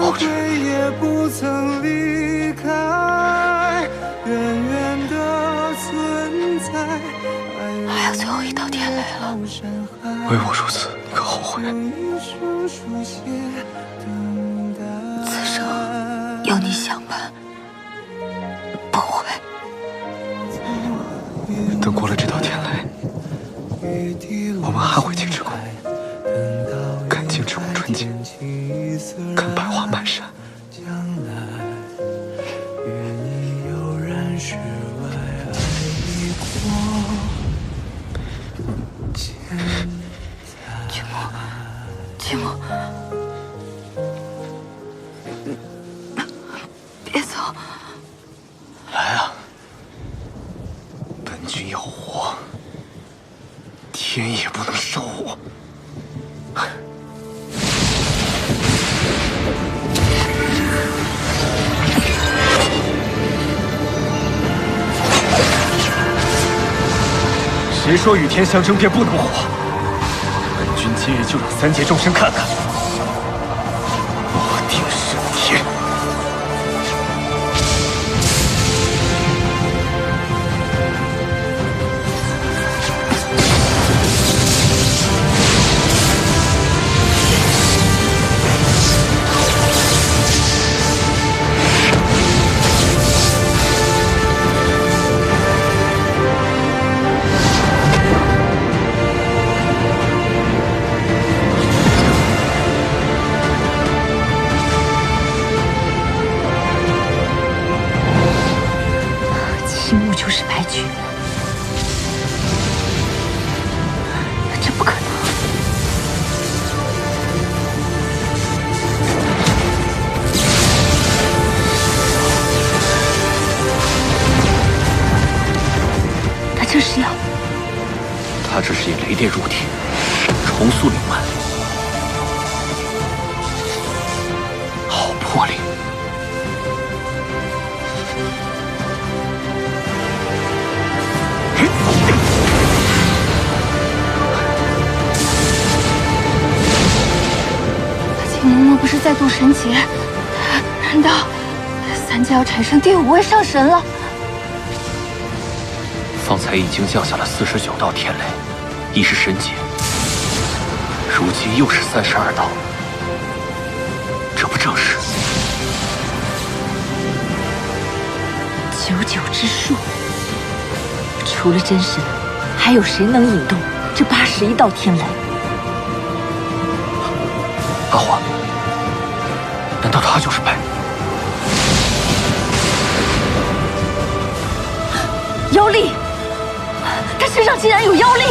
后知。还有最后一道天雷了。为我如此，你可后悔？此生有你相伴，不悔。等过了这道天雷，我们还会镜之宫，看镜之宫纯净，看百花满山。君莫，别走！来啊！本君要活，天也不能收我。谁说与天相争便不能活？本君今日就让三界众生看看，我定胜天！青木就是白菊，这不可能。他这是要……他这是以雷电入体，重塑灵脉，好魄力！秦嬷嬷不是在渡神劫？难道三界要产生第5位上神了？方才已经降下了49道天雷，已是神劫，如今又是32道，这不正是99之术？除了真神，还有谁能引动这81道天雷？阿华，难道他就是白？妖力！他身上竟然有妖力！